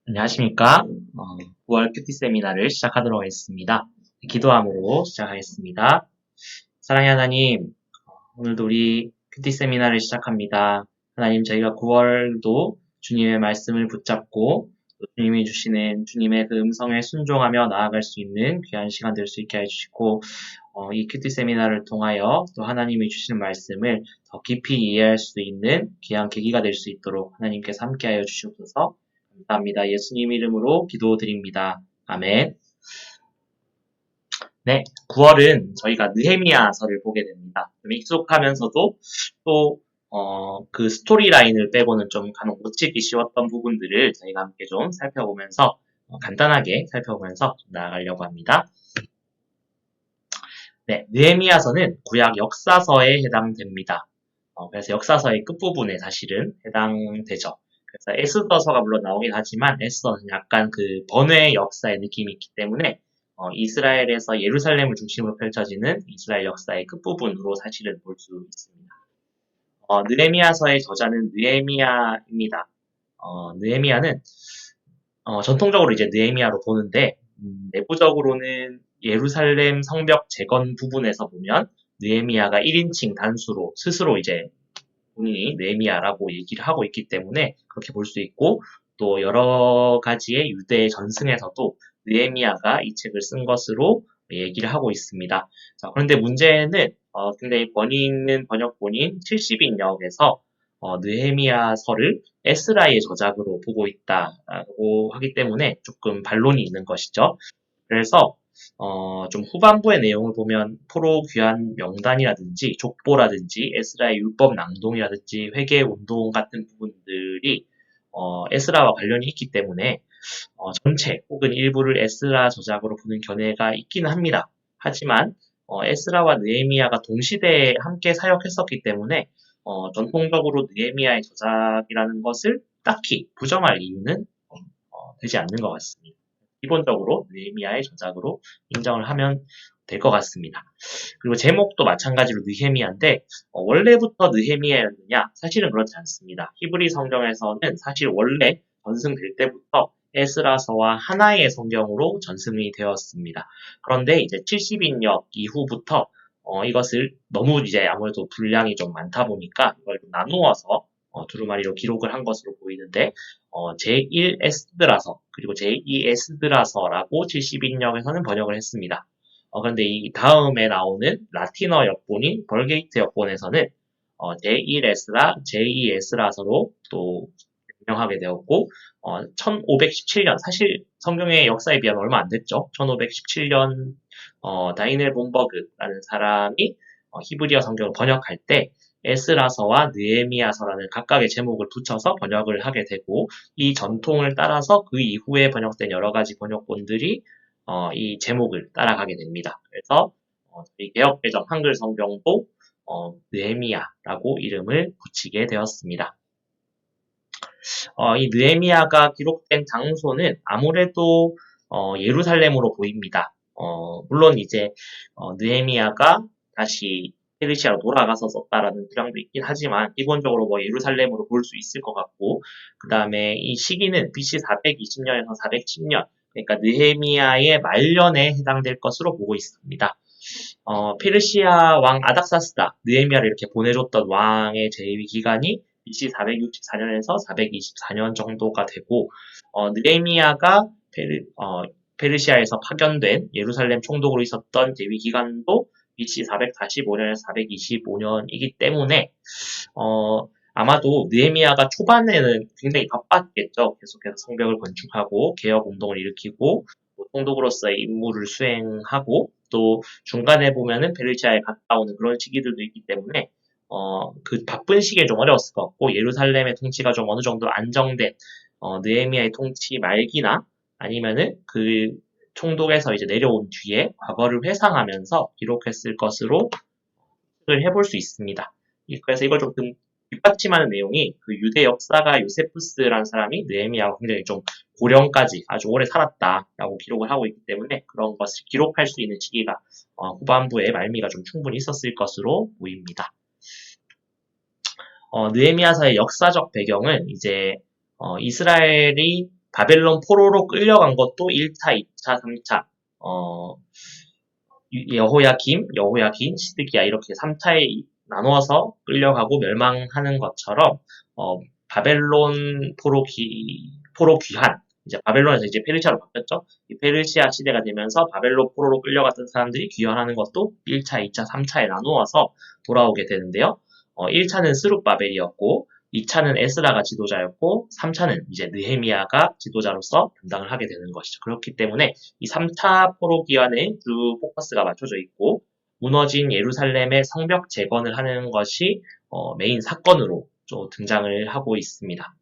안녕하십니까? 9월 큐티 세미나를 시작하도록 하겠습니다. 기도함으로 시작하겠습니다. 사랑의 하나님, 오늘도 우리 큐티 세미나를 시작합니다. 하나님, 저희가 9월도 주님의 말씀을 붙잡고 또 주님이 주시는 주님의 그 음성에 순종하며 나아갈 수 있는 귀한 시간 될 수 있게 해주시고 이 큐티 세미나를 통하여 또 하나님이 주시는 말씀을 더 깊이 이해할 수 있는 귀한 계기가 될 수 있도록 하나님께서 함께하여 주시옵소서. 감사합니다. 예수님 이름으로 기도드립니다. 아멘. 네, 9월은 저희가 느헤미야서를 보게 됩니다. 좀 익숙하면서도 또 그 스토리 라인을 빼고는 좀 간혹 놓치기 쉬웠던 부분들을 저희가 함께 좀 살펴보면서 간단하게 살펴보면서 나아가려고 합니다. 네, 느헤미야서는 구약 역사서에 해당됩니다. 그래서 역사서의 끝부분에 사실은 해당되죠. 그래서 에스더서가 물론 나오긴 하지만 에스더는 약간 그 번외 역사의 느낌이 있기 때문에 이스라엘에서 예루살렘을 중심으로 펼쳐지는 이스라엘 역사의 끝부분으로 사실은 볼 수 있습니다. 느헤미야서의 저자는 느헤미야입니다. 느헤미야는 전통적으로 이제 느헤미야로 보는데 내부적으로는 예루살렘 성벽 재건 부분에서 보면 느헤미야가 1인칭 단수로 스스로 이제 본인이 느헤미야라고 얘기를 하고 있기 때문에 그렇게 볼 수 있고 또 여러 가지의 유대 전승에서도 느헤미야가 이 책을 쓴 것으로 얘기를 하고 있습니다. 자, 그런데 문제는 굉장히 권위 있는 번역본인 70인역에서 느헤미야서를 에스라의 저작으로 보고 있다고 하기 때문에 조금 반론이 있는 것이죠. 그래서 좀 후반부의 내용을 보면 포로 귀환 명단이라든지 족보라든지 에스라의 율법 낭독이라든지 회개 운동 같은 부분들이 에스라와 관련이 있기 때문에 전체 혹은 일부를 에스라 저작으로 보는 견해가 있기는 합니다. 하지만 에스라와 느헤미야가 동시대에 함께 사역했었기 때문에 전통적으로 느헤미야의 저작이라는 것을 딱히 부정할 이유는 되지 않는 것 같습니다. 기본적으로 느헤미야의 저작으로 인정을 하면 될 것 같습니다. 그리고 제목도 마찬가지로 느헤미야인데 원래부터 느헤미야였느냐? 사실은 그렇지 않습니다. 히브리 성경에서는 사실 원래 전승될 때부터 에스라서와 하나의 성경으로 전승이 되었습니다. 그런데 이제 70인역 이후부터 이것을 너무 이제 아무래도 분량이 좀 많다 보니까 이걸 좀 나누어서 두루마리로 기록을 한 것으로 보이는데 제1 에스드라서 그리고 제2 에스드라서라고 70인역에서는 번역을 했습니다. 그런데 이 다음에 나오는 라틴어 역본인 벌게이트 역본에서는 제1 에스라, 제2 에스라서로 또 명하게 되었고 1517년 사실 성경의 역사에 비하면 얼마 안 됐죠. 1517년 다니엘 본버그라는 사람이 히브리어 성경을 번역할 때 에스라서와 느헤미야서라는 각각의 제목을 붙여서 번역을 하게 되고 이 전통을 따라서 그 이후에 번역된 여러 가지 번역본들이 이 제목을 따라가게 됩니다. 그래서 이 개역개정 한글 성경도 느헤미야라고 이름을 붙이게 되었습니다. 이 느헤미야가 기록된 장소는 아무래도 예루살렘으로 보입니다. 물론 이제 느헤미야가 다시 페르시아로 돌아가서 썼다라는 주장도 있긴 하지만 기본적으로 뭐 예루살렘으로 볼 수 있을 것 같고 그 다음에 이 시기는 BC 420년에서 410년 그러니까 느헤미야의 말년에 해당될 것으로 보고 있습니다. 페르시아 왕 아닥사스다 느헤미야를 이렇게 보내줬던 왕의 재위 기간이 BC 464년에서 424년 정도가 되고 느헤미야가 페르시아에서 파견된 예루살렘 총독으로 있었던 재위 기간도 BC 445년에서 425년이기 때문에 아마도 느헤미야가 초반에는 굉장히 바빴겠죠. 계속해서 성벽을 건축하고 개혁 운동을 일으키고 총독으로서의 임무를 수행하고 또 중간에 보면은 페르시아에 갔다 오는 그런 시기들도 있기 때문에 그 바쁜 시기에 좀 어려웠을 것 같고 예루살렘의 통치가 좀 어느 정도 안정된 느헤미야의 통치 말기나 아니면은 그 총독에서 이제 내려온 뒤에 과거를 회상하면서 기록했을 것으로 해석을 해볼 수 있습니다. 그래서 이걸 좀 뒷받침하는 내용이 그 유대 역사가 요세푸스라는 사람이 느헤미야가 굉장히 좀 고령까지 아주 오래 살았다라고 기록을 하고 있기 때문에 그런 것을 기록할 수 있는 시기가 후반부에 말미가 좀 충분히 있었을 것으로 보입니다. 느헤미야서의 역사적 배경은 이제 이스라엘이 바벨론 포로로 끌려간 것도 1차, 2차, 3차, 여호야긴, 시드기야 이렇게 3차에 나누어서 끌려가고 멸망하는 것처럼 바벨론 포로 귀환 이제 바벨론에서 이제 페르시아로 바뀌었죠. 이 페르시아 시대가 되면서 바벨론 포로로 끌려갔던 사람들이 귀환하는 것도 1차, 2차, 3차에 나누어서 돌아오게 되는데요. 1차는 스룹바벨이었고 2차는 에스라가 지도자였고 3차는 이제 느헤미야가 지도자로서 담당을 하게 되는 것이죠. 그렇기 때문에 이 3차 포로 기환에 주 포커스가 맞춰져 있고 무너진 예루살렘의 성벽 재건을 하는 것이 메인 사건으로 좀 등장을 하고 있습니다.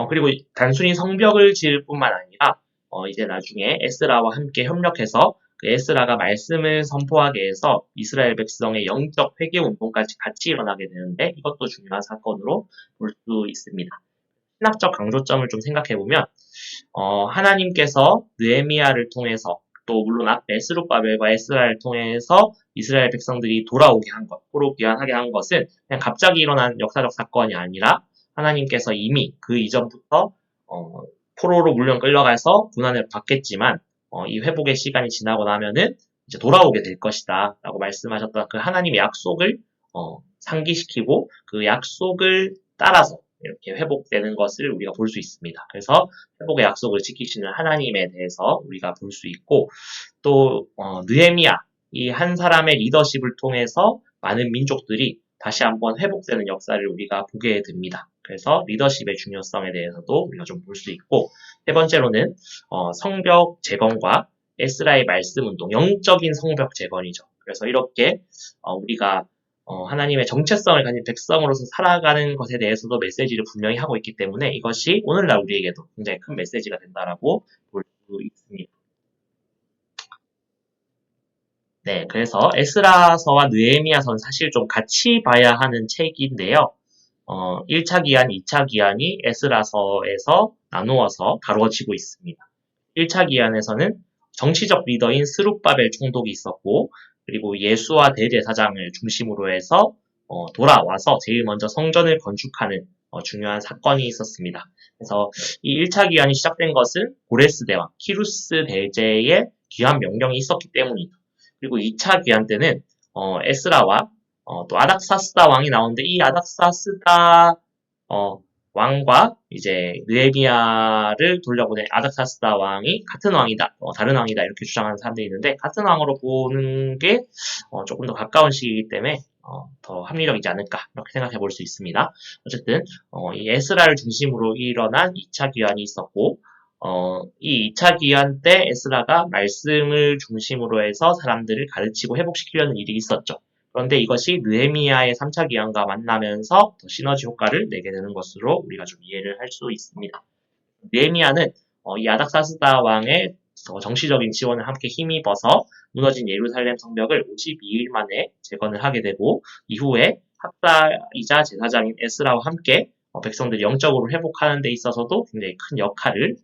그리고 단순히 성벽을 지을 뿐만 아니라 이제 나중에 에스라와 함께 협력해서 그 에스라가 말씀을 선포하게 해서 이스라엘 백성의 영적 회개 운동까지 같이 일어나게 되는데 이것도 중요한 사건으로 볼 수 있습니다. 신학적 강조점을 좀 생각해보면 하나님께서 느헤미야를 통해서 또 물론 앞에 스룹바벨과 에스라를 통해서 이스라엘 백성들이 돌아오게 한 것, 포로 귀환하게 한 것은 그냥 갑자기 일어난 역사적 사건이 아니라 하나님께서 이미 그 이전부터 포로로 물론 끌려가서 고난을 받겠지만 이 회복의 시간이 지나고 나면은 이제 돌아오게 될 것이다 라고 말씀하셨던 그 하나님의 약속을 상기시키고 그 약속을 따라서 이렇게 회복되는 것을 우리가 볼 수 있습니다. 그래서 회복의 약속을 지키시는 하나님에 대해서 우리가 볼 수 있고 또 느헤미야 이 한 사람의 리더십을 통해서 많은 민족들이 다시 한번 회복되는 역사를 우리가 보게 됩니다. 그래서 리더십의 중요성에 대해서도 우리가 좀 볼 수 있고 세 번째로는 성벽 재건과 에스라의 말씀 운동, 영적인 성벽 재건이죠. 그래서 이렇게 우리가 하나님의 정체성을 가진 백성으로서 살아가는 것에 대해서도 메시지를 분명히 하고 있기 때문에 이것이 오늘날 우리에게도 굉장히 큰 메시지가 된다라고 볼 수 있습니다. 네, 그래서 에스라서와 느헤미야서는 사실 좀 같이 봐야 하는 책인데요. 1차 기한, 2차 기한이 에스라서에서 나누어서 다루어지고 있습니다. 1차 기한에서는 정치적 리더인 스룹바벨 총독이 있었고 그리고 예수와 대제사장을 중심으로 해서 돌아와서 제일 먼저 성전을 건축하는 중요한 사건이 있었습니다. 그래서 이 1차 기한이 시작된 것은 고레스 대왕, 키루스 대제의 귀환 명령이 있었기 때문이죠. 그리고 2차 기한 때는 에스라와 또 아닥사스다 왕이 나오는데 이 아닥사스다 왕과 이제 느헤미야를 돌려보낸 아닥사스다 왕이 같은 왕이다, 다른 왕이다 이렇게 주장하는 사람들이 있는데 같은 왕으로 보는 게 조금 더 가까운 시기이기 때문에 더 합리적이지 않을까 이렇게 생각해 볼 수 있습니다. 어쨌든 이 에스라를 중심으로 일어난 2차 기한이 있었고 이 2차 기한 때 에스라가 말씀을 중심으로 해서 사람들을 가르치고 회복시키려는 일이 있었죠. 그런데 이것이 느헤미야의 3차 기한과 만나면서 더 시너지 효과를 내게 되는 것으로 우리가 좀 이해를 할 수 있습니다. 느헤미야는 이 아닥사스다 왕의 정치적인 지원을 함께 힘입어서 무너진 예루살렘 성벽을 52일 만에 재건을 하게 되고 이후에 학사이자 제사장인 에스라와 함께 백성들이 영적으로 회복하는 데 있어서도 굉장히 큰 역할을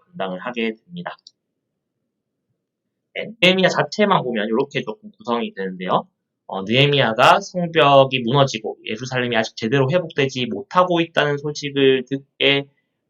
감당을 하게 됩니다. 네, 느헤미야 자체만 보면 이렇게 조금 구성이 되는데요. 느헤미야가 성벽이 무너지고 예루살렘이 아직 제대로 회복되지 못하고 있다는 소식을 듣게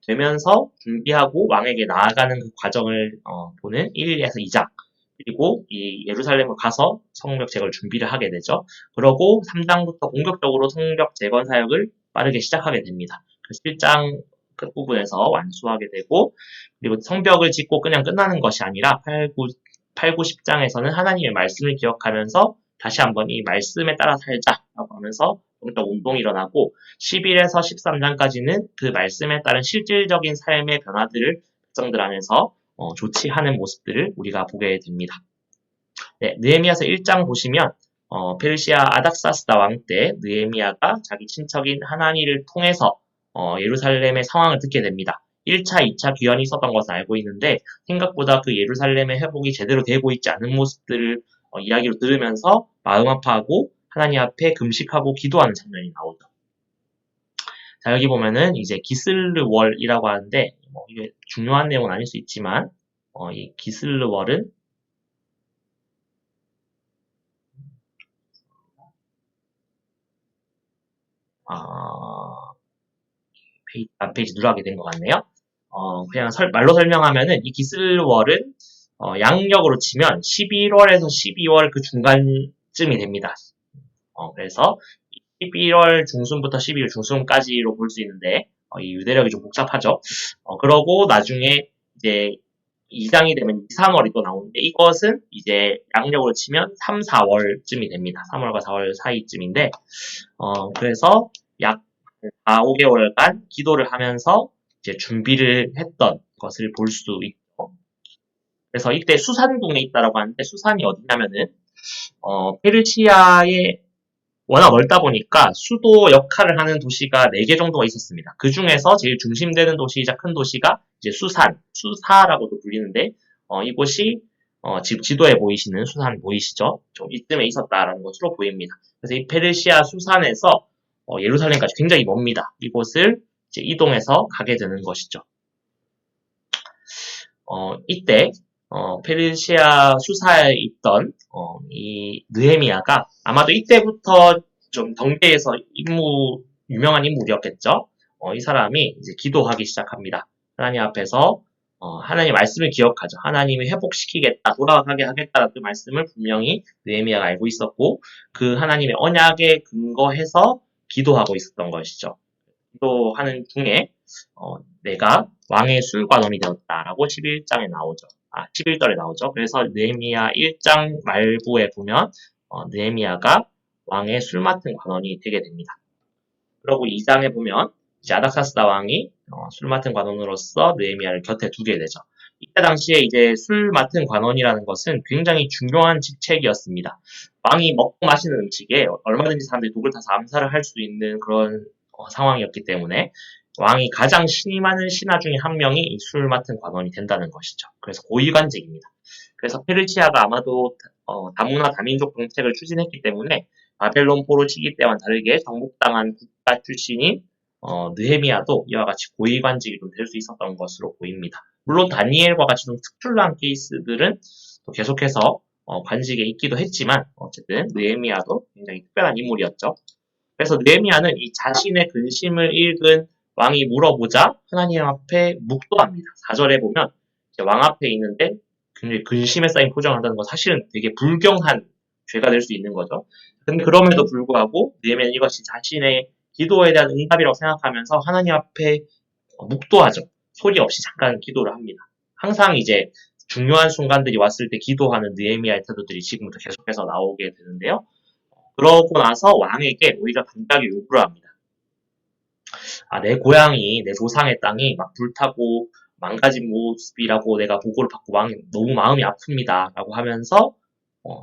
되면서 준비하고 왕에게 나아가는 그 과정을 보는 1에서 2장 그리고 이 예루살렘을 가서 성벽 재건을 준비를 하게 되죠. 그러고 3장부터 본격적으로 성벽 재건 사역을 빠르게 시작하게 됩니다. 그 7장 끝부분에서 완수하게 되고 그리고 성벽을 짓고 그냥 끝나는 것이 아니라 8, 9, 10장에서는 하나님의 말씀을 기억하면서 다시 한번 이 말씀에 따라 살자라고 하면서 영적 운동이 일어나고 11에서 13장까지는 그 말씀에 따른 실질적인 삶의 변화들을 백성들 안에서 조치하는 모습들을 우리가 보게 됩니다. 네, 느헤미야서 1장 보시면 페르시아 아닥사스다 왕 때 느헤미야가 자기 친척인 하나니를 통해서 예루살렘의 상황을 듣게 됩니다. 1차, 2차 귀환이 있었던 것을 알고 있는데 생각보다 그 예루살렘의 회복이 제대로 되고 있지 않은 모습들을 이야기로 들으면서 마음 아파하고 하나님 앞에 금식하고 기도하는 장면이 나오죠. 자, 여기 보면은 이제 기슬르월이라고 하는데 이게 중요한 내용은 아닐 수 있지만 이 기슬르월은 아, 페이지 누락이 된 것 같네요. 그냥 말로 설명하면은 이 기슬월은 양력으로 치면 11월에서 12월 그 중간쯤이 됩니다. 그래서 11월 중순부터 12월 중순까지로 볼 수 있는데 이 유대력이 좀 복잡하죠. 그러고 나중에 이제 이장이 되면 2, 3월이 또 나오는데 이것은 이제 양력으로 치면 3, 4월쯤이 됩니다. 3월과 4월 사이쯤인데 그래서 약 4, 5개월간 기도를 하면서 이제 준비를 했던 것을 볼 수 있고 그래서 이때 수산궁에 있다라고 하는데 수산이 어디냐면은 페르시아의 워낙 넓다 보니까 수도 역할을 하는 도시가 4개 정도가 있었습니다. 그 중에서 제일 중심되는 도시이자 큰 도시가 이제 수사라고도 불리는데, 이곳이, 지금 지도에 보이시는 수산 보이시죠? 좀 이쯤에 있었다라는 것으로 보입니다. 그래서 이 페르시아 수산에서, 예루살렘까지 굉장히 멉니다. 이곳을 이제 이동해서 가게 되는 것이죠. 이때 페르시아 수사에 있던 이 느헤미야가 아마도 이때부터 좀 덩대에서 유명한 인물이었겠죠. 이 사람이 이제 기도하기 시작합니다. 하나님 앞에서 하나님 말씀을 기억하죠. 하나님이 회복시키겠다, 돌아가게 하겠다는 그 말씀을 분명히 느헤미야가 알고 있었고 그 하나님의 언약에 근거해서 기도하고 있었던 것이죠. 기도하는 중에 내가 왕의 술관원이 되었다라고 11장에 나오죠. 11절에 나오죠. 그래서 느헤미야 1장 말부에 보면 느헤미야가 왕의 술 맡은 관원이 되게 됩니다. 그리고 2장에 보면 이제 아닥사스다 왕이 술 맡은 관원으로서 느헤미야를 곁에 두게 되죠. 이때 당시에 이제 술 맡은 관원이라는 것은 굉장히 중요한 직책이었습니다. 왕이 먹고 마시는 음식에 얼마든지 사람들이 독을 타서 암살을 할 수 있는 그런 상황이었기 때문에 왕이 가장 신이 많은 신하 중에 한 명이 이 술 맡은 관원이 된다는 것이죠. 그래서 고위관직입니다. 그래서 페르시아가 아마도 다문화 다민족 정책을 추진했기 때문에 바벨론 포로 시기 때와는 다르게 정복당한 국가 출신인 느헤미야도 이와 같이 고위관직이 좀 될 수 있었던 것으로 보입니다. 물론 다니엘과 같이 좀 특출난 케이스들은 또 계속해서 관직에 있기도 했지만 어쨌든 느헤미야도 굉장히 특별한 인물이었죠. 그래서 느헤미야는 이 자신의 근심을 읽은 왕이 물어보자 하나님 앞에 묵도합니다. 4절에 보면 왕 앞에 있는데 굉장히 근심에 쌓인 포장을 한다는 건 사실은 되게 불경한 죄가 될 수 있는 거죠. 근데 그럼에도 불구하고 느헤미야는 이것이 자신의 기도에 대한 응답이라고 생각하면서 하나님 앞에 묵도하죠. 소리 없이 잠깐 기도를 합니다. 항상 이제 중요한 순간들이 왔을 때 기도하는 느헤미야의 태도들이 지금부터 계속해서 나오게 되는데요. 그러고 나서 왕에게 오히려 강하게 요구를 합니다. 내 고향이, 내 조상의 땅이 막 불타고 망가진 모습이라고 내가 보고를 받고 왕이 너무 마음이 아픕니다. 라고 하면서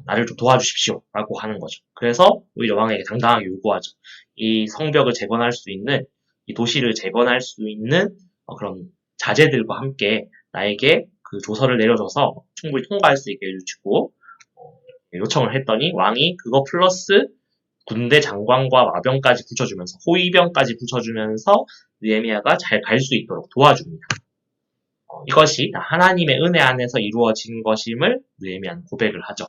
나를 좀 도와주십시오. 라고 하는 거죠. 그래서 오히려 왕에게 당당하게 요구하죠. 이 성벽을 재건할 수 있는, 이 도시를 재건할 수 있는 그런 자재들과 함께 나에게 그 조서를 내려줘서 충분히 통과할 수 있게 해주시고 요청을 했더니 왕이 그거 플러스 군대 장관과 마병까지 붙여주면서 호위병까지 붙여주면서 느헤미야가 잘 갈 수 있도록 도와줍니다. 이것이 하나님의 은혜 안에서 이루어진 것임을 느헤미야는 고백을 하죠.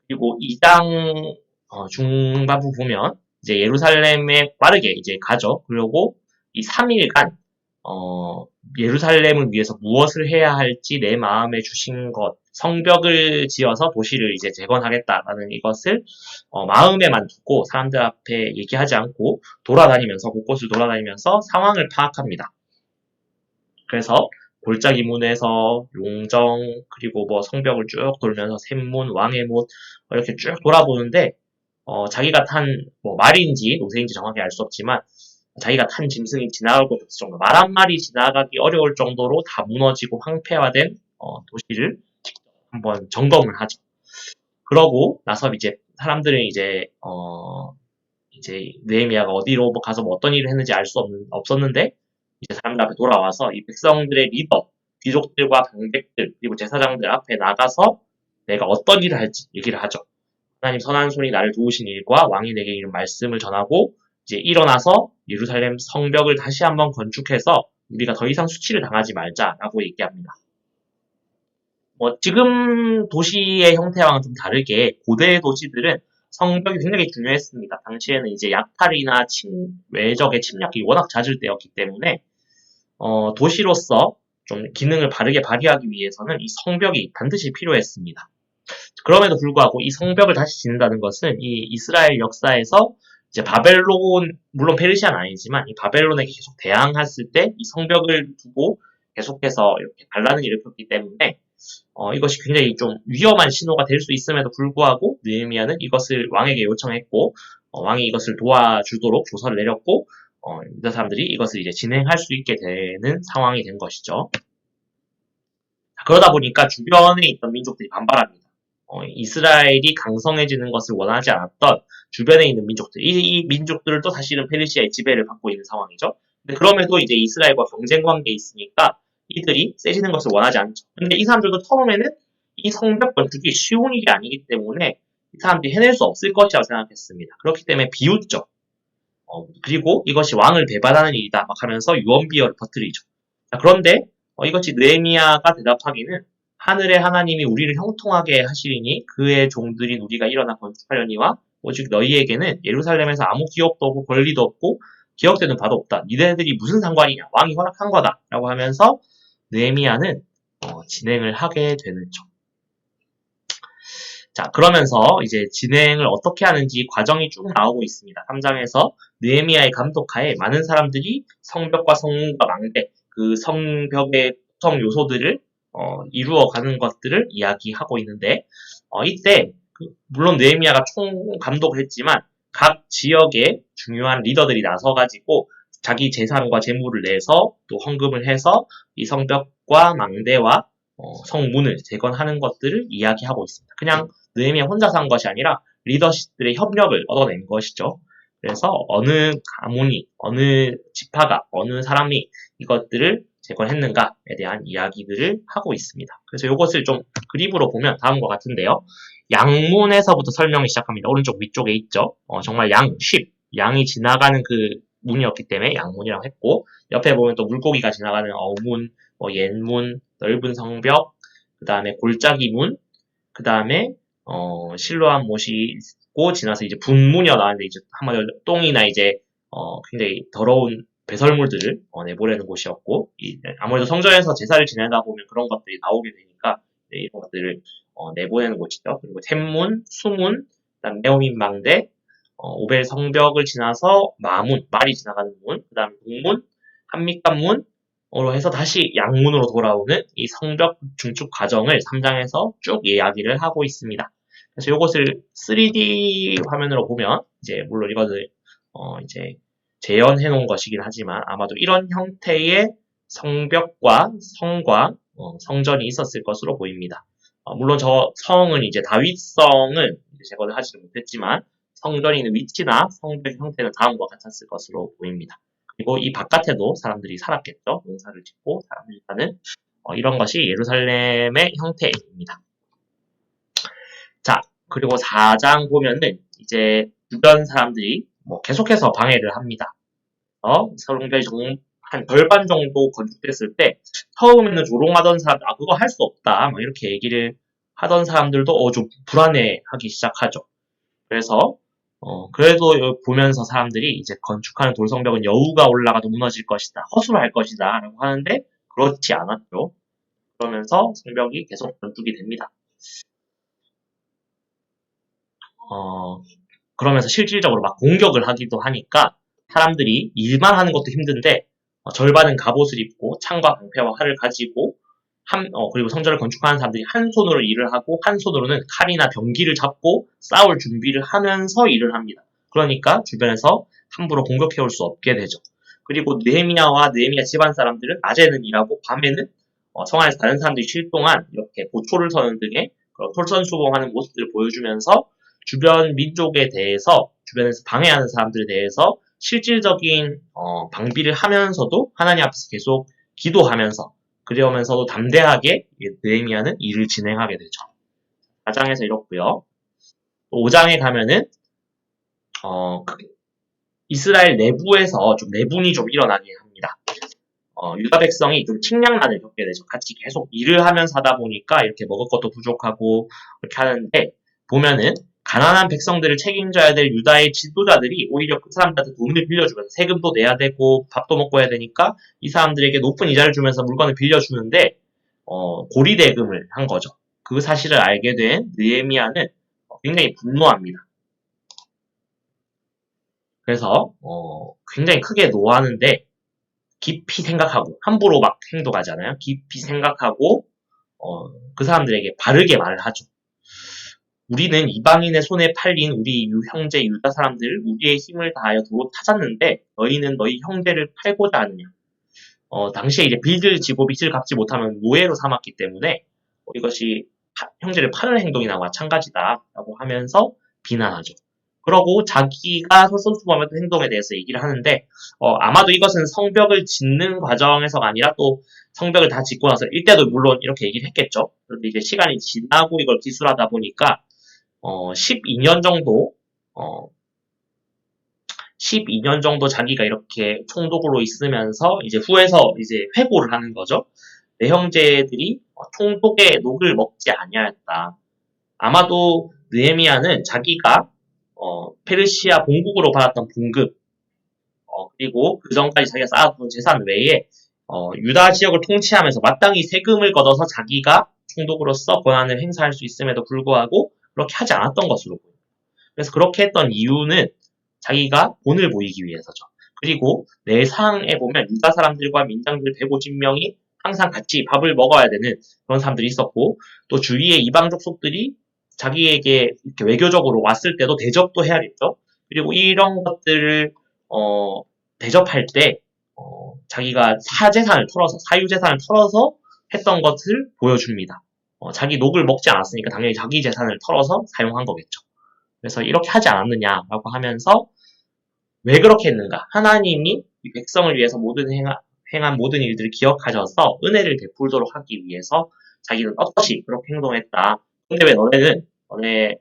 그리고 2장 중반부 보면 이제 예루살렘에 빠르게 이제 가죠. 그리고 이 3일간 예루살렘을 위해서 무엇을 해야 할지 내 마음에 주신 것, 성벽을 지어서 도시를 이제 재건하겠다라는 이것을 마음에만 두고 사람들 앞에 얘기하지 않고 돌아다니면서 곳곳을 돌아다니면서 상황을 파악합니다. 그래서 골짜기 문에서 용정 그리고 뭐 성벽을 쭉 돌면서 샘문, 왕의 문 이렇게 쭉 돌아보는데 자기가 탄 뭐 말인지 노새인지 정확히 알 수 없지만 자기가 탄 짐승이 지나갈 곳 없을 정도, 말 한 마리 지나가기 어려울 정도로 다 무너지고 황폐화된 도시를 직접 한번 점검을 하죠. 그러고 나서 이제 사람들은 이제 느헤미야가 어디로 가서 뭐 어떤 일을 했는지 알 수 없었는데 이제 사람들 앞에 돌아와서 이 백성들의 리더, 귀족들과 방백들 그리고 제사장들 앞에 나가서 내가 어떤 일을 할지 얘기를 하죠. 하나님 선한 손이 나를 도우신 일과 왕이 내게 이런 말씀을 전하고 이제 일어나서 예루살렘 성벽을 다시 한번 건축해서 우리가 더 이상 수치를 당하지 말자라고 얘기합니다. 지금 도시의 형태와는 좀 다르게 고대 도시들은 성벽이 굉장히 중요했습니다. 당시에는 이제 약탈이나 외적의 침략이 워낙 잦을 때였기 때문에 도시로서 좀 기능을 바르게 발휘하기 위해서는 이 성벽이 반드시 필요했습니다. 그럼에도 불구하고 이 성벽을 다시 짓는다는 것은 이 이스라엘 역사에서 이제 바벨론, 물론 페르시아는 아니지만 이 바벨론에게 계속 대항했을 때 이 성벽을 두고 계속해서 이렇게 반란을 일으켰기 때문에 이것이 굉장히 좀 위험한 신호가 될 수 있음에도 불구하고 느헤미야는 이것을 왕에게 요청했고 왕이 이것을 도와주도록 조서를 내렸고 유다 사람들이 이것을 이제 진행할 수 있게 되는 상황이 된 것이죠. 그러다 보니까 주변에 있던 민족들이 반발합니다. 이스라엘이 강성해지는 것을 원하지 않았던 주변에 있는 민족들, 이 민족들도 사실은 페르시아의 지배를 받고 있는 상황이죠. 근데 그럼에도 이제 이스라엘과 경쟁 관계에 있으니까 이들이 세지는 것을 원하지 않죠. 근데 이 사람들도 처음에는 이 성벽 건축이 쉬운 일이 아니기 때문에 이 사람들이 해낼 수 없을 것이라고 생각했습니다. 그렇기 때문에 비웃죠. 그리고 이것이 왕을 배반하는 일이다 막 하면서 유언비어를 퍼뜨리죠. 자, 그런데 이것이 느헤미야가 대답하기는 하늘의 하나님이 우리를 형통하게 하시리니 그의 종들인 우리가 일어나 건축하려니와 오직 너희에게는 예루살렘에서 아무 기업도 없고 권리도 없고 기억되는 바도 없다. 니네들이 무슨 상관이냐. 왕이 허락한 거다. 라고 하면서 느헤미야는 진행을 하게 되죠. 자, 그러면서 이제 진행을 어떻게 하는지 과정이 쭉 나오고 있습니다. 3장에서 느헤미야의 감독하에 많은 사람들이 성벽과 성문과 망대, 그 성벽의 구성 요소들을 이루어가는 것들을 이야기하고 있는데 이때 물론 느헤미야가 총 감독을 했지만 각 지역의 중요한 리더들이 나서가지고 자기 재산과 재물을 내서 또 헌금을 해서 이 성벽과 망대와 성문을 재건하는 것들을 이야기하고 있습니다. 그냥 느헤미야 혼자서 한 것이 아니라 리더십들의 협력을 얻어낸 것이죠. 그래서 어느 가문이, 어느 지파가, 어느 사람이 이것들을 재건했는가에 대한 이야기들을 하고 있습니다. 그래서 이것을 좀 그림으로 보면 다음과 같은데요. 양문에서부터 설명이 시작합니다. 오른쪽 위쪽에 있죠. 정말 양이 지나가는 그 문이었기 때문에 양문이라고 했고, 옆에 보면 또 물고기가 지나가는 어문, 옛문, 넓은 성벽, 그 다음에 골짜기 문, 그 다음에 실로암 못이 있고 지나서 이제 분문이어 나왔는데 이제 한마디로 똥이나 이제 굉장히 더러운 배설물들을 내보내는 곳이었고 아무래도 성전에서 제사를 지내다 보면 그런 것들이 나오게 되니까 이런 것들을 내보내는 곳이죠. 그리고 샘문, 수문, 그다음 네오민망대, 오벨 성벽을 지나서 마문, 말이 지나가는 문, 그다음 동문, 한밑관문으로 해서 다시 양문으로 돌아오는 이 성벽 중축 과정을 3장에서 쭉 이야기를 하고 있습니다. 그래서 이것을 3D 화면으로 보면 이제 물론 이것을 이제 재현해 놓은 것이긴 하지만 아마도 이런 형태의 성벽과 성과 성전이 있었을 것으로 보입니다. 물론 저 성은 이제 다윗성을 제거를 하지는 못했지만 성전이 있는 위치나 성벽 형태는 다음과 같았을 것으로 보입니다. 그리고 이 바깥에도 사람들이 살았겠죠. 농사를 짓고 사람들이 사는 이런 것이 예루살렘의 형태입니다. 자, 그리고 4장 보면은 이제 주변 사람들이 계속해서 방해를 합니다. 성벽이 한 절반 정도 건축됐을 때 처음에는 조롱하던 사람들, 그거 할 수 없다, 이렇게 얘기를 하던 사람들도 좀 불안해하기 시작하죠. 그래서 그래도 보면서 사람들이 이제 건축하는 돌성벽은 여우가 올라가도 무너질 것이다, 허술할 를 것이다 라고 하는데 그렇지 않았죠. 그러면서 성벽이 계속 건축이 됩니다. 그러면서 실질적으로 막 공격을 하기도 하니까 사람들이 일만 하는 것도 힘든데 절반은 갑옷을 입고 창과 방패와 활을 가지고 그리고 성전을 건축하는 사람들이 한 손으로 일을 하고 한 손으로는 칼이나 병기를 잡고 싸울 준비를 하면서 일을 합니다. 그러니까 주변에서 함부로 공격해올 수 없게 되죠. 그리고 느헤미야와 느헤미야 집안 사람들은 낮에는 일하고 밤에는 성 안에서 다른 사람들이 쉴 동안 이렇게 보초를 서는 등의 솔선수범하는 모습들을 보여주면서 주변 민족에 대해서 주변에서 방해하는 사람들에 대해서 실질적인 방비를 하면서도 하나님 앞에서 계속 기도하면서 그러면서도 담대하게 느헤미야는 일을 진행하게 되죠. 4장에서 이렇고요. 5장에 가면은 이스라엘 내부에서 좀 내분이 좀 일어나게 합니다. 유다 백성이 좀 식량난을 겪게 되죠. 같이 계속 일을 하면서 하다 보니까 이렇게 먹을 것도 부족하고 이렇게 하는데 보면은 가난한 백성들을 책임져야 될 유다의 지도자들이 오히려 그 사람들한테 돈을 빌려주면서 세금도 내야 되고 밥도 먹고 해야 되니까 이 사람들에게 높은 이자를 주면서 물건을 빌려주는데 고리대금을 한 거죠. 그 사실을 알게 된 느헤미야는 굉장히 분노합니다. 그래서 굉장히 크게 노하는데 깊이 생각하고 함부로 막 행동하지 않아요. 깊이 생각하고 그 사람들에게 바르게 말을 하죠. 우리는 이방인의 손에 팔린 우리 형제 유다 사람들을 우리의 힘을 다하여 도로 타졌는데 너희는 너희 형제를 팔고자 하느냐. 당시에 이제 빚을 지고 빚을 갚지 못하면 노예로 삼았기 때문에 이것이 형제를 파는 행동이나 마찬가지다라고 하면서 비난하죠. 그러고 자기가 솔선수범했던 행동에 대해서 얘기를 하는데 아마도 이것은 성벽을 짓는 과정에서가 아니라 또 성벽을 다 짓고 나서 이때도 물론 이렇게 얘기를 했겠죠. 그런데 이제 시간이 지나고 이걸 기술하다 보니까 12년 정도 12년 정도 자기가 이렇게 총독으로 있으면서 이제 후에서 이제 회고를 하는 거죠. 내 형제들이 총독의 녹을 먹지 아니하였다. 아마도 느헤미야는 자기가 페르시아 본국으로 받았던 봉급 그리고 그 전까지 자기가 쌓았던 재산 외에 유다 지역을 통치하면서 마땅히 세금을 걷어서 자기가 총독으로서 권한을 행사할 수 있음에도 불구하고 그렇게 하지 않았던 것으로 보입니다. 그래서 그렇게 했던 이유는 자기가 본을 보이기 위해서죠. 그리고 내상에 보면 유다 사람들과 민장들 150명이 항상 같이 밥을 먹어야 되는 그런 사람들이 있었고 또 주위의 이방 족속들이 자기에게 이렇게 외교적으로 왔을 때도 대접도 해야겠죠. 그리고 이런 것들을 대접할 때 자기가 사유재산을 털어서 했던 것을 보여줍니다. 자기 녹을 먹지 않았으니까 당연히 자기 재산을 털어서 사용한 거겠죠. 그래서 이렇게 하지 않았느냐라고 하면서 왜 그렇게 했는가? 하나님이 이 백성을 위해서 행한 모든 일들을 기억하셔서 은혜를 베풀도록 하기 위해서 자기는 떳떳이 그렇게 행동했다. 근데 왜 너네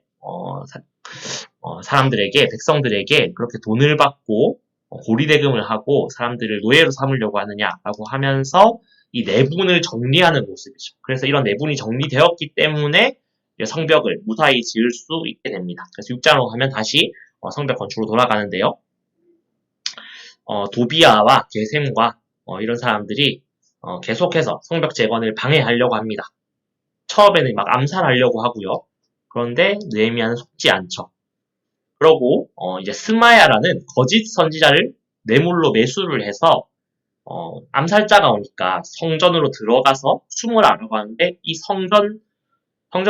사람들에게 백성들에게 그렇게 돈을 받고 고리대금을 하고 사람들을 노예로 삼으려고 하느냐라고 하면서 이 내분을 정리하는 모습이죠. 그래서 이런 내분이 정리되었기 때문에 성벽을 무사히 지을 수 있게 됩니다. 그래서 6장으로 가면 다시 성벽 건축으로 돌아가는데요. 도비아와 게셈과 이런 사람들이 계속해서 성벽 재건을 방해하려고 합니다. 처음에는 막 암살하려고 하고요. 그런데 느헤미야는 속지 않죠. 그러고 이제 스마야라는 거짓 선지자를 뇌물로 매수를 해서 암살자가 오니까 성전으로 들어가서 숨을 하려고 하는데 이 성전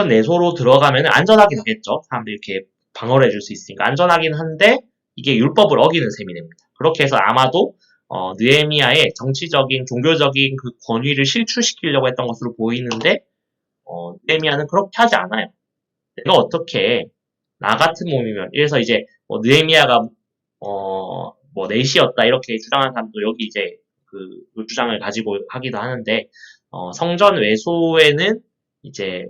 내소로 들어가면 안전하긴 하겠죠. 사람들이 이렇게 방어를 해줄 수 있으니까 안전하긴 한데 이게 율법을 어기는 셈이 됩니다. 그렇게 해서 아마도 느헤미야의 정치적인 종교적인 그 권위를 실추시키려고 했던 것으로 보이는데 느헤미야는 그렇게 하지 않아요. 내가 어떻게 나 같은 몸이면 이래서 이제 느헤미야가 뭐 넷이었다 이렇게 주장하는 사람도 여기 이제 그 주장을 가지고 하기도 하는데 성전 외소에는 이제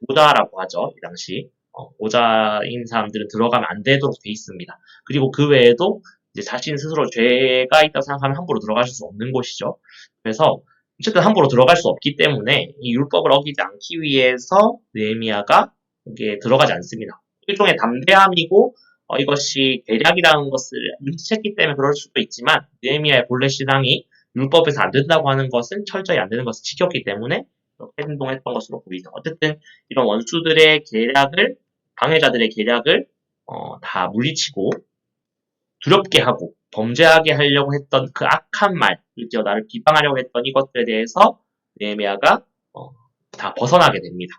오자라고 하죠. 이 당시 오자인 사람들은 들어가면 안 되도록 돼 있습니다. 그리고 그 외에도 이제 자신 스스로 죄가 있다고 생각하면 함부로 들어가실 수 없는 곳이죠. 그래서 어쨌든 함부로 들어갈 수 없기 때문에 이 율법을 어기지 않기 위해서 느헤미야가 이게 들어가지 않습니다. 일종의 담대함이고 이것이 대략이라는 것을 눈치챘기 때문에 그럴 수도 있지만 느헤미야의 본래 신앙이 율법에서 안 된다고 하는 것은 철저히 안 되는 것을 지켰기 때문에 그렇게 행동했던 것으로 보이죠. 어쨌든 이런 원수들의 계략을 방해자들의 계략을 다 물리치고 두렵게 하고 범죄하게 하려고 했던 그 악한 말, 그죠? 나를 비방하려고 했던 이것들에 대해서 느헤미야가 다 벗어나게 됩니다.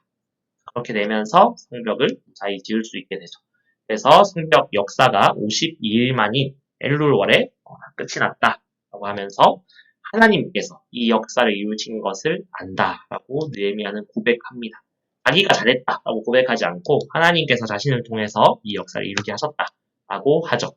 그렇게 되면서 성벽을 무사히 지을 수 있게 되죠. 그래서 성벽 역사가 52일 만인 엘룰월에 끝이 났다라고 하면서 하나님께서 이 역사를 이루신 것을 안다라고 느헤미야는 고백합니다. 자기가 잘했다라고 고백하지 않고 하나님께서 자신을 통해서 이 역사를 이루게 하셨다라고 하죠.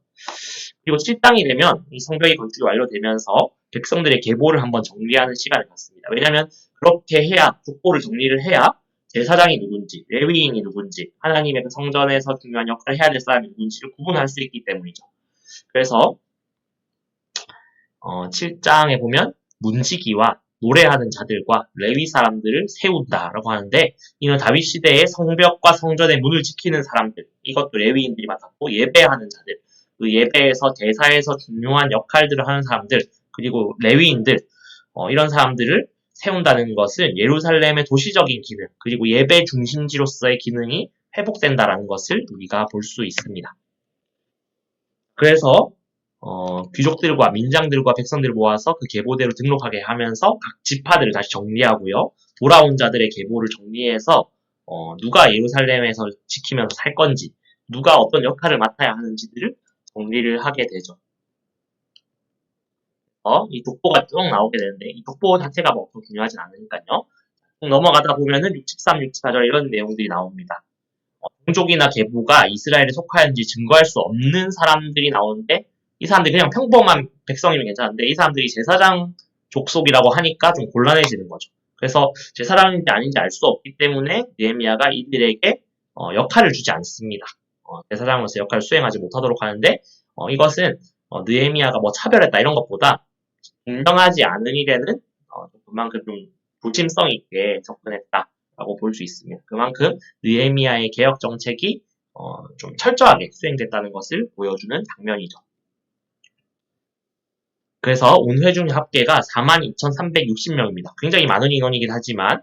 그리고 7장이 되면 이 성벽이 건축이 완료되면서 백성들의 계보를 한번 정리하는 시간을 갖습니다. 왜냐하면 그렇게 해야 족보를 정리를 해야 제사장이 누군지, 레위인이 누군지, 하나님의 그 성전에서 중요한 역할을 해야 될 사람이 누군지를 구분할 수 있기 때문이죠. 그래서 7장에 보면 문지기와 노래하는 자들과 레위 사람들을 세운다라고 하는데, 이는 다윗 시대의 성벽과 성전의 문을 지키는 사람들, 이것도 레위인들이 맡았고, 예배하는 자들, 그 예배에서 제사에서 중요한 역할들을 하는 사람들, 그리고 레위인들, 이런 사람들을 세운다는 것은 예루살렘의 도시적인 기능, 그리고 예배 중심지로서의 기능이 회복된다라는 것을 우리가 볼 수 있습니다. 그래서 귀족들과 민장들과 백성들을 모아서 그 계보대로 등록하게 하면서 각 지파들을 다시 정리하고요. 돌아온 자들의 계보를 정리해서 누가 예루살렘에서 지키면서 살 건지, 누가 어떤 역할을 맡아야 하는지들을 정리를 하게 되죠. 이 독보가 쭉 나오게 되는데, 이 독보 자체가 뭐 엄청 중요하진 않으니까요. 쭉 넘어가다 보면은 63, 64절 이런 내용들이 나옵니다. 종족이나 계보가 이스라엘에 속하였는지 증거할 수 없는 사람들이 나오는데, 이 사람들이 그냥 평범한 백성이면 괜찮은데, 이 사람들이 제사장 족속이라고 하니까 좀 곤란해지는 거죠. 그래서 제사장인지 아닌지 알 수 없기 때문에 느헤미야가 이들에게 역할을 주지 않습니다. 제사장으로서 역할을 수행하지 못하도록 하는데, 이것은 느헤미야가 뭐 차별했다 이런 것보다 공정하지 않은 일에는 그만큼 좀 조심성 있게 접근했다라고 볼 수 있습니다. 그만큼 느헤미야의 개혁 정책이 좀 철저하게 수행됐다는 것을 보여주는 장면이죠. 그래서 온 회중 합계가 42,360명입니다. 굉장히 많은 인원이긴 하지만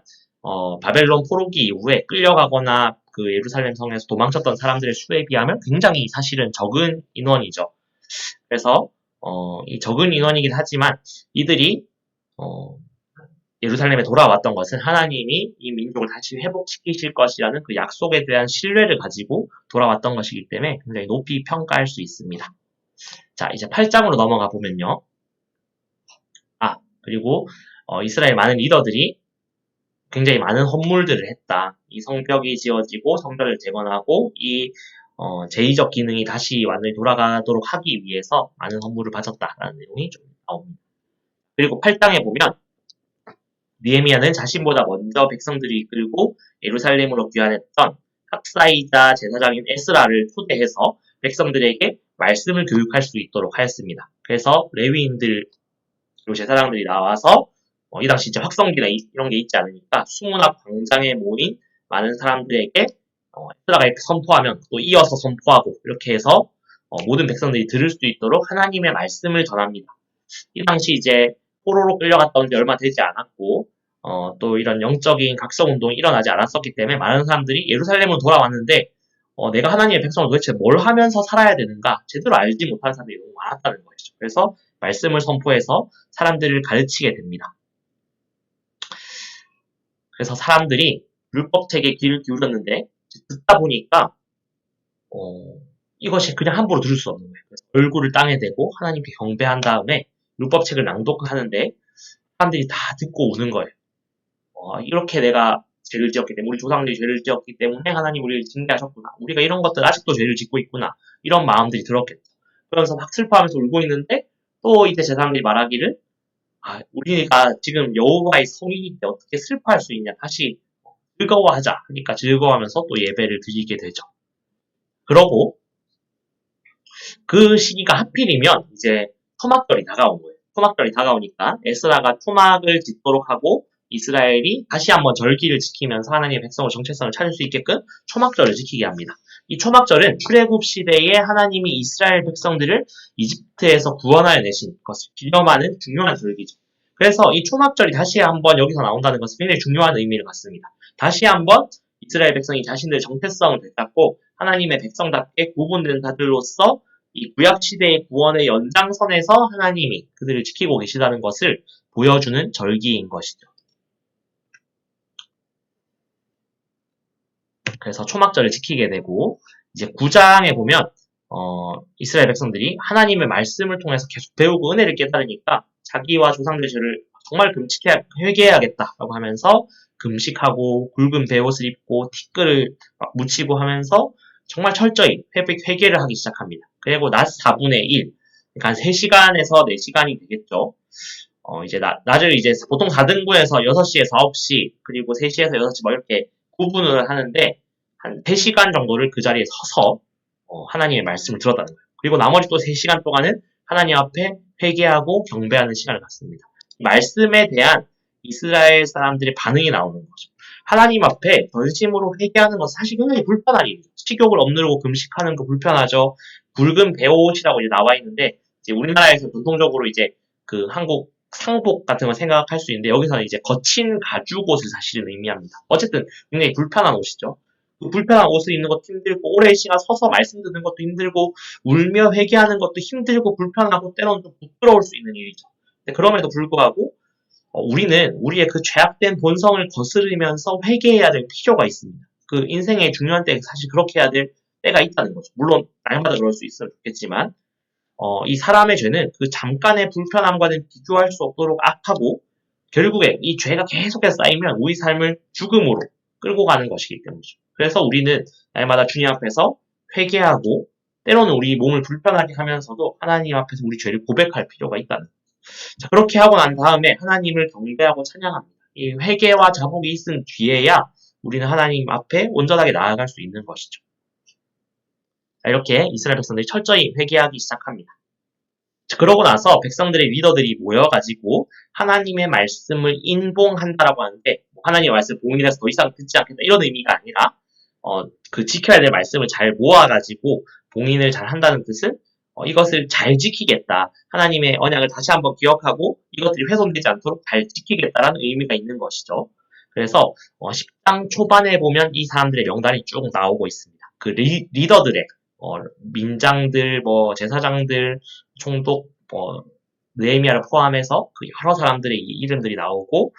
바벨론 포로기 이후에 끌려가거나 그 예루살렘 성에서 도망쳤던 사람들의 수에 비하면 굉장히 사실은 적은 인원이죠. 그래서 이 적은 인원이긴 하지만 이들이 예루살렘에 돌아왔던 것은 하나님이 이 민족을 다시 회복시키실 것이라는 그 약속에 대한 신뢰를 가지고 돌아왔던 것이기 때문에 굉장히 높이 평가할 수 있습니다. 자, 이제 8장으로 넘어가 보면요. 그리고 이스라엘 많은 리더들이 굉장히 많은 헌물들을 했다. 이 성벽이 지어지고 성전을 재건하고 이 제의적 기능이 다시 완전히 돌아가도록 하기 위해서 많은 헌물을 바쳤다라는 내용이 좀 나옵니다. 그리고 8장에 보면 느헤미야는 자신보다 먼저 백성들이 이끌고 예루살렘으로 귀환했던 학사이자 제사장인 에스라를 초대해서 백성들에게 말씀을 교육할 수 있도록 하였습니다. 그래서 레위인들 그리고 제사장들이 나와서 이 당시 이제 확성기나 이런 게 있지 않으니까 수문학 광장에 모인 많은 사람들에게 에스라가 이렇게 선포하면 또 이어서 선포하고 이렇게 해서 모든 백성들이 들을 수 있도록 하나님의 말씀을 전합니다. 이 당시 이제 포로로 끌려갔다 온 지 얼마 되지 않았고 또 이런 영적인 각성운동이 일어나지 않았었기 때문에 많은 사람들이 예루살렘으로 돌아왔는데 내가 하나님의 백성을 도대체 뭘 하면서 살아야 되는가 제대로 알지 못하는 사람들이 너무 많았다는 것이죠. 그래서 말씀을 선포해서 사람들을 가르치게 됩니다. 그래서 사람들이 율법책에 귀를 기울였는데 듣다 보니까 이것이 그냥 함부로 들을 수 없는 거예요. 그래서 얼굴을 땅에 대고 하나님께 경배한 다음에 율법책을 낭독하는데 사람들이 다 듣고 오는 거예요. 이렇게 내가 죄를 지었기 때문에 우리 조상들이 죄를 지었기 때문에 하나님 우리를 징계하셨구나. 우리가 이런 것들 아직도 죄를 짓고 있구나. 이런 마음들이 들었겠죠. 그러면서 막 슬퍼하면서 울고 있는데 또 이제 제사장들이 말하기를 우리가 지금 여호와의 성인인데 어떻게 슬퍼할 수 있냐. 다시 즐거워하자. 그러니까 즐거워하면서 또 예배를 드리게 되죠. 그러고 그 시기가 하필이면 이제 토막절이 다가온 거예요. 토막절이 다가오니까 에스라가 토막을 짓도록 하고 이스라엘이 다시 한번 절기를 지키면서 하나님의 백성의 정체성을 찾을 수 있게끔 초막절을 지키게 합니다. 이 초막절은 출애굽 시대에 하나님이 이스라엘 백성들을 이집트에서 구원하여 내신 것을 기념하는 중요한 절기죠. 그래서 이 초막절이 다시 한번 여기서 나온다는 것은 굉장히 중요한 의미를 갖습니다. 다시 한번 이스라엘 백성이 자신들의 정체성을 되찾고 하나님의 백성답게 구분된 자들로서 이 구약시대의 구원의 연장선에서 하나님이 그들을 지키고 계시다는 것을 보여주는 절기인 것이죠. 그래서 초막절을 지키게 되고 이제 9장에 보면 이스라엘 백성들이 하나님의 말씀을 통해서 계속 배우고 은혜를 깨달으니까 자기와 조상들의 죄를 정말 회개해야겠다라고 하면서 금식하고 굵은 베옷을 입고 티끌을 막 묻히고 하면서 정말 철저히 회개를 하기 시작합니다. 그리고 낮 4분의 1, 그러니까 한 3시간에서 4시간이 되겠죠. 이제 낮을 이제 보통 4등분해서 6시에서 9시, 그리고 3시에서 6시 뭐 이렇게 구분을 하는데 한 3시간 정도를 그 자리에 서서 하나님의 말씀을 들었다는 거예요. 그리고 나머지 또 3시간 동안은 하나님 앞에 회개하고 경배하는 시간을 갖습니다. 말씀에 대한 이스라엘 사람들의 반응이 나오는 거죠. 하나님 앞에 전심으로 회개하는 것은 사실 굉장히 불편한 일이죠. 식욕을 억누르고 금식하는 거 불편하죠. 붉은 베옷이라고 이제 나와 있는데, 이제 우리나라에서 전통적으로 이제 그 한국 상복 같은 거 생각할 수 있는데, 여기서는 이제 거친 가죽 옷을 사실은 의미합니다. 어쨌든 굉장히 불편한 옷이죠. 그 불편한 옷을 입는 것도 힘들고, 오랜 시간 서서 말씀 듣는 것도 힘들고, 울며 회개하는 것도 힘들고, 불편하고, 때로는 좀 부끄러울 수 있는 일이죠. 근데 그럼에도 불구하고, 우리는 우리의 그 죄악된 본성을 거스르면서 회개해야 될 필요가 있습니다. 그 인생의 중요한 때 사실 그렇게 해야 될 때가 있다는 거죠. 물론 날마다 그럴 수 있겠지만 이 사람의 죄는 그 잠깐의 불편함과는 비교할 수 없도록 악하고 결국에 이 죄가 계속해서 쌓이면 우리 삶을 죽음으로 끌고 가는 것이기 때문이죠. 그래서 우리는 날마다 주님 앞에서 회개하고 때로는 우리 몸을 불편하게 하면서도 하나님 앞에서 우리 죄를 고백할 필요가 있다는 거죠. 자, 그렇게 하고 난 다음에 하나님을 경배하고 찬양합니다. 이 회개와 자복이 있은 뒤에야 우리는 하나님 앞에 온전하게 나아갈 수 있는 것이죠. 자, 이렇게 이스라엘 백성들이 철저히 회개하기 시작합니다. 자, 그러고 나서 백성들의 리더들이 모여가지고 하나님의 말씀을 인봉한다라고 하는데, 하나님의 말씀을 봉인해서 더 이상 듣지 않겠다 이런 의미가 아니라 그 지켜야 될 말씀을 잘 모아가지고 봉인을 잘 한다는 뜻은 이것을 잘 지키겠다. 하나님의 언약을 다시 한번 기억하고 이것들이 훼손되지 않도록 잘 지키겠다라는 의미가 있는 것이죠. 그래서 10장 초반에 보면 이 사람들의 명단이 쭉 나오고 있습니다. 그 리더들의 민장들, 제사장들, 총독, 느헤미야를 포함해서 그 여러 사람들의 이름들이 나오고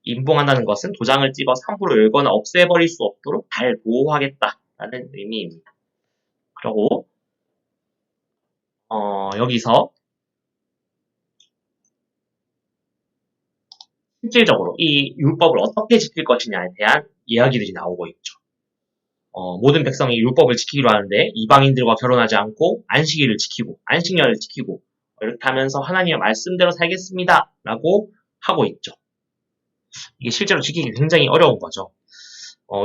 인봉한다는 것은 도장을 찍어서 함부로 열거나 없애버릴 수 없도록 잘 보호하겠다라는 의미입니다. 그리고 여기서 실질적으로 이 율법을 어떻게 지킬 것이냐에 대한 이야기들이 나오고 있죠. 모든 백성이 율법을 지키기로 하는데 이방인들과 결혼하지 않고 안식일을 지키고 안식년을 지키고 이렇게 하면서 하나님의 말씀대로 살겠습니다 라고 하고 있죠. 이게 실제로 지키기 굉장히 어려운 거죠.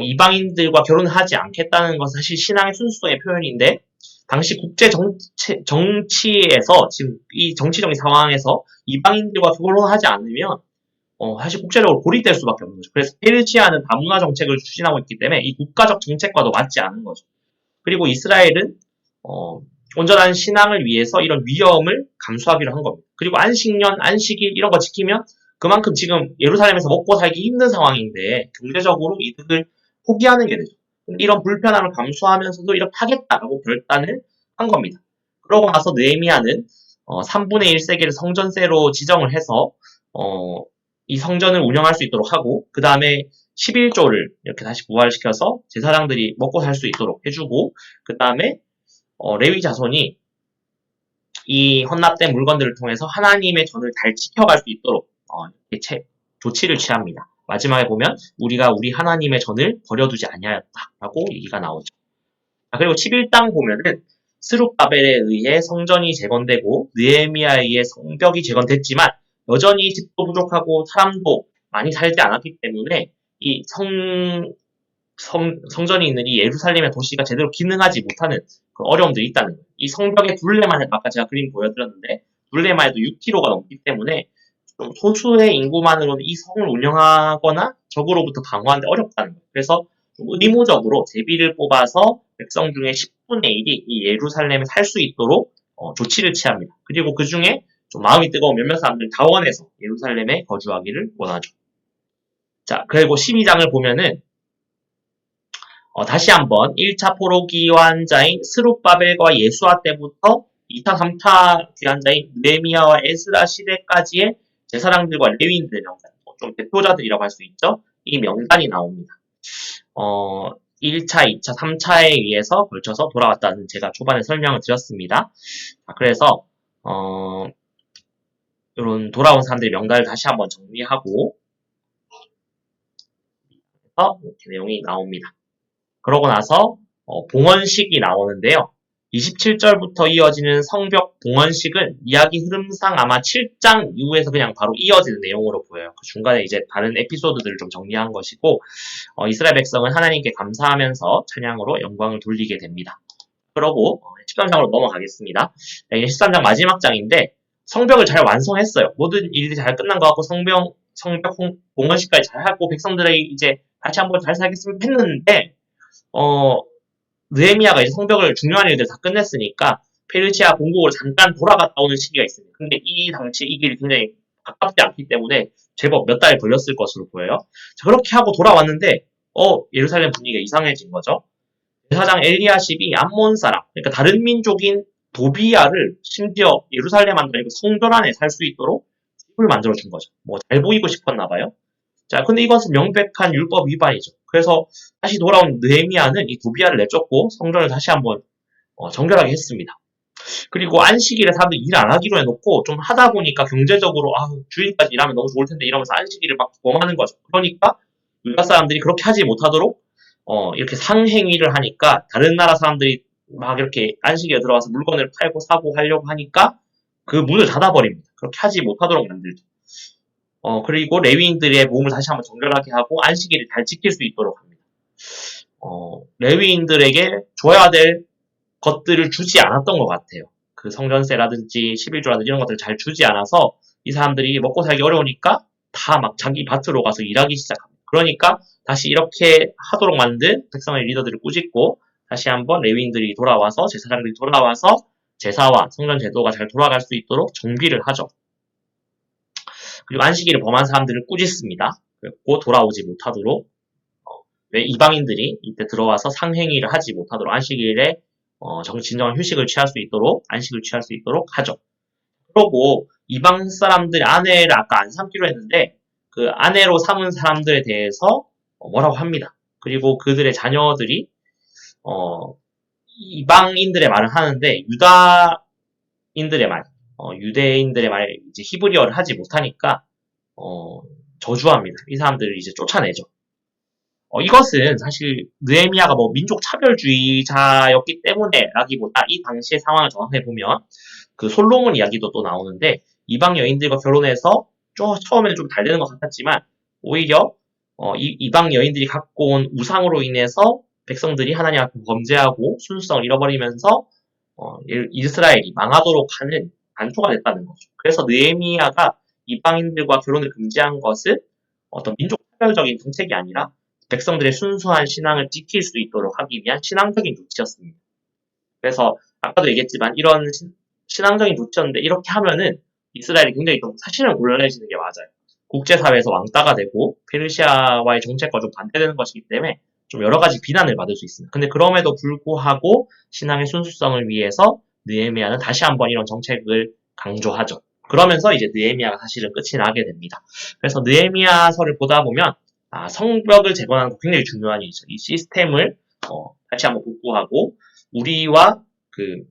이방인들과 결혼하지 않겠다는 것은 사실 신앙의 순수성의 표현인데 당시 국제 정치에서 지금 이 정치적인 상황에서 이방인들과 결혼하지 않으면 사실 국제적으로 고립될 수밖에 없는 거죠. 그래서 페르시아는 다문화 정책을 추진하고 있기 때문에 이 국가적 정책과도 맞지 않은 거죠. 그리고 이스라엘은 온전한 신앙을 위해서 이런 위험을 감수하기로 한 겁니다. 그리고 안식년, 안식일 이런 거 지키면 그만큼 지금 예루살렘에서 먹고 살기 힘든 상황인데 경제적으로 이득을 포기하는 게 되죠. 이런 불편함을 감수하면서도 이렇게 하겠다라고 결단을 한 겁니다. 그러고 나서 느헤미야는 3분의 1 세계를 성전세로 지정을 해서 이 성전을 운영할 수 있도록 하고 그 다음에 11조를 이렇게 다시 부활시켜서 제사장들이 먹고 살 수 있도록 해주고 그 다음에 레위 자손이 이 헌납된 물건들을 통해서 하나님의 전을 잘 지켜갈 수 있도록 이렇게 조치를 취합니다. 마지막에 보면 우리가 우리 하나님의 전을 버려두지 아니하였다라고 얘기가 나오죠. 그리고 11장 보면은 스룹바벨에 의해 성전이 재건되고 느헤미야에 의해 성벽이 재건됐지만 여전히 집도 부족하고 사람도 많이 살지 않았기 때문에 이 성전이 있는 이 예루살렘의 도시가 제대로 기능하지 못하는 그 어려움들이 있다는 거예요. 이 성벽의 둘레만 해도 아까 제가 그림 보여드렸는데 둘레만 해도 6km가 넘기 때문에 좀 소수의 인구만으로는 이 성을 운영하거나 적으로부터 방어하는데 어렵다는 거예요. 그래서 좀 의무적으로 제비를 뽑아서 백성 중에 10분의 1이 이 예루살렘에 살 수 있도록 조치를 취합니다. 그리고 그 중에 좀 마음이 뜨거운 몇몇 사람들은 다 원해서 예루살렘에 거주하기를 원하죠. 자, 그리고 12장을 보면은 다시 한번 1차 포로 귀환자인 스룹바벨과 예수아 때부터 2차, 3차 귀환자인 느헤미야와 에스라 시대까지의 제사장들과 레위인들의 명단, 좀 대표자들이라고 할 수 있죠. 이 명단이 나옵니다. 1차, 2차, 3차에 의해서 걸쳐서 돌아왔다는 제가 초반에 설명을 드렸습니다. 그래서 이런 돌아온 사람들의 명단을 다시 한번 정리하고 이렇게 내용이 나옵니다. 그러고 나서 봉헌식이 나오는데요. 27절부터 이어지는 성벽 봉헌식은 이야기 흐름상 아마 7장 이후에서 그냥 바로 이어지는 내용으로 보여요. 그 중간에 이제 다른 에피소드들을 좀 정리한 것이고 이스라엘 백성은 하나님께 감사하면서 찬양으로 영광을 돌리게 됩니다. 그러고 13장으로 넘어가겠습니다. 이게 13장 마지막 장인데 성벽을 잘 완성했어요. 모든 일이 잘 끝난 것 같고 성벽 봉헌식까지 잘 하고 백성들에게 이제 다시 한번 잘 살겠습니다 했는데 느헤미야가 이제 성벽을 중요한 일들 다 끝냈으니까 페르시아 본국으로 잠깐 돌아갔다 오는 시기가 있습니다. 근데 이 당시 이 길이 굉장히 가깝지 않기 때문에 제법 몇 달 걸렸을 것으로 보여요. 자, 그렇게 하고 돌아왔는데 예루살렘 분위기가 이상해진 거죠. 대사장 엘리야십이 암몬 사람, 그러니까 다른 민족인 도비야를 심지어 예루살렘 안도 아니고 성전 안에 살 수 있도록 집을 만들어준 거죠. 뭐 잘 보이고 싶었나 봐요. 자, 근데 이것은 명백한 율법 위반이죠. 그래서 다시 돌아온 느헤미야는 이 도비야를 내쫓고 성전을 다시 한번 정결하게 했습니다. 그리고 안식일에 사람들이 일 안 하기로 해놓고 좀 하다 보니까 경제적으로 주일까지 일하면 너무 좋을 텐데 이러면서 안식일을 막 범하는 거죠. 그러니까 유다 사람들이 그렇게 하지 못하도록 이렇게 상행위를 하니까 다른 나라 사람들이 막 이렇게 안식일에 들어가서 물건을 팔고 사고 하려고 하니까 그 문을 닫아버립니다. 그렇게 하지 못하도록 만들죠. 그리고 레위인들의 몸을 다시 한번 정결하게 하고 안식일을 잘 지킬 수 있도록 합니다. 레위인들에게 줘야 될 것들을 주지 않았던 것 같아요. 그 성전세라든지 11조라든지 이런 것들을 잘 주지 않아서 이 사람들이 먹고 살기 어려우니까 다 막 자기 밭으로 가서 일하기 시작합니다. 그러니까 다시 이렇게 하도록 만든 백성의 리더들을 꾸짖고 다시 한번 레위인들이 돌아와서 제사장들이 돌아와서 제사와 성전 제도가 잘 돌아갈 수 있도록 정비를 하죠. 그리고 안식일을 범한 사람들을 꾸짖습니다. 그리고 돌아오지 못하도록 왜 이방인들이 이때 들어와서 상행위를 하지 못하도록 안식일에 진정한 휴식을 취할 수 있도록 안식을 취할 수 있도록 하죠. 그러고 이방 사람들의 아내를 아까 안 삼기로 했는데 그 아내로 삼은 사람들에 대해서 뭐라고 합니다. 그리고 그들의 자녀들이 이방인들의 말을 하는데 유다인들의 말, 유대인들의 말에 이제 히브리어를 하지 못하니까 저주합니다. 이 사람들을 이제 쫓아내죠. 이것은 사실 느헤미야가 뭐 민족 차별주의자였기 때문에라기보다 이 당시의 상황을 정확히 보면 그 솔로몬 이야기도 또 나오는데 이방 여인들과 결혼해서 처음에는 좀 잘 되는 것 같았지만 오히려 이방 여인들이 갖고 온 우상으로 인해서 백성들이 하나님 앞에 범죄하고 순수성을 잃어버리면서 이스라엘이 망하도록 하는 단초가 됐다는 거죠. 그래서 느헤미야가 이방인들과 결혼을 금지한 것은 어떤 민족 차별적인 정책이 아니라 백성들의 순수한 신앙을 지킬 수 있도록 하기 위한 신앙적인 조치였습니다. 그래서 아까도 얘기했지만 이런 신앙적인 조치였는데 이렇게 하면은 이스라엘이 굉장히 좀 사실은 곤란해지는 게 맞아요. 국제사회에서 왕따가 되고 페르시아와의 정책과 좀 반대되는 것이기 때문에 좀 여러 가지 비난을 받을 수 있습니다. 근데 그럼에도 불구하고 신앙의 순수성을 위해서 느헤미야는 다시 한번 이런 정책을 강조하죠. 그러면서 이제 느헤미야가 사실은 끝이 나게 됩니다. 그래서 느헤미야서를 보다 보면 성벽을 재건하는 거 굉장히 중요한 일이죠. 이 시스템을 다시 한번 복구하고 우리와 그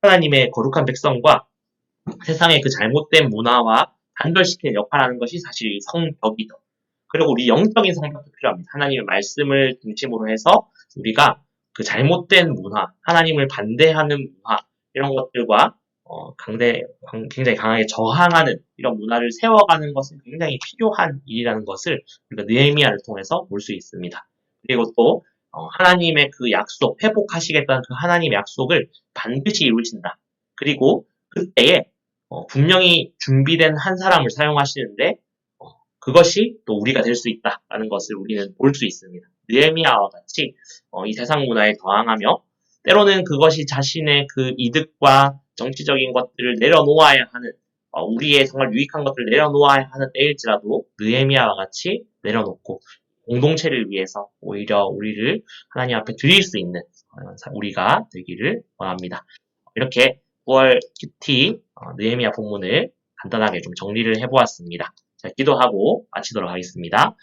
하나님의 거룩한 백성과 세상의 그 잘못된 문화와 단절시키는 역할을 하는 것이 사실 이 성벽이죠. 그리고 우리 영적인 성벽도 필요합니다. 하나님의 말씀을 중심으로 해서 우리가 그 잘못된 문화, 하나님을 반대하는 문화 이런 것들과 굉장히 강하게 저항하는 이런 문화를 세워가는 것은 굉장히 필요한 일이라는 것을 우리가 느헤미야를 통해서 볼 수 있습니다. 그리고 또 하나님의 그 약속, 회복하시겠다는 그 하나님의 약속을 반드시 이루신다. 그리고 그때에 분명히 준비된 한 사람을 사용하시는데 그것이 또 우리가 될 수 있다라는 것을 우리는 볼 수 있습니다. 느헤미야와 같이 이 세상 문화에 저항하며 때로는 그것이 자신의 그 이득과 정치적인 것들을 내려놓아야 하는 우리의 정말 유익한 것들을 내려놓아야 하는 때일지라도 느헤미야와 같이 내려놓고 공동체를 위해서 오히려 우리를 하나님 앞에 드릴 수 있는 우리가 되기를 원합니다. 이렇게 9월 큐티 느헤미야 본문을 간단하게 좀 정리를 해보았습니다. 자, 기도하고 마치도록 하겠습니다.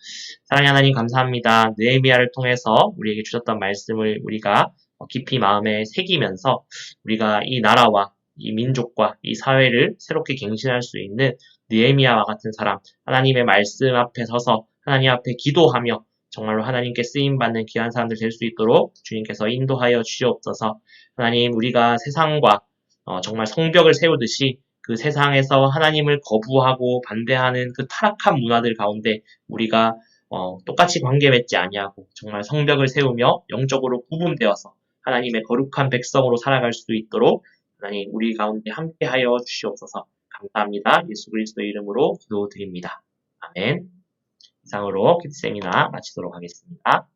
사랑의 하나님 감사합니다. 느헤미야를 통해서 우리에게 주셨던 말씀을 우리가 깊이 마음에 새기면서 우리가 이 나라와 이 민족과 이 사회를 새롭게 갱신할 수 있는 느헤미야와 같은 사람, 하나님의 말씀 앞에 서서 하나님 앞에 기도하며 정말로 하나님께 쓰임받는 귀한 사람들 될 수 있도록 주님께서 인도하여 주시옵소서. 하나님, 우리가 세상과 정말 성벽을 세우듯이 그 세상에서 하나님을 거부하고 반대하는 그 타락한 문화들 가운데 우리가 똑같이 관계 맺지 아니하고 정말 성벽을 세우며 영적으로 구분되어서 하나님의 거룩한 백성으로 살아갈 수 있도록 하나님 우리 가운데 함께하여 주시옵소서. 감사합니다. 예수 그리스도의 이름으로 기도드립니다. 아멘. 이상으로 큐티 세미나 마치도록 하겠습니다.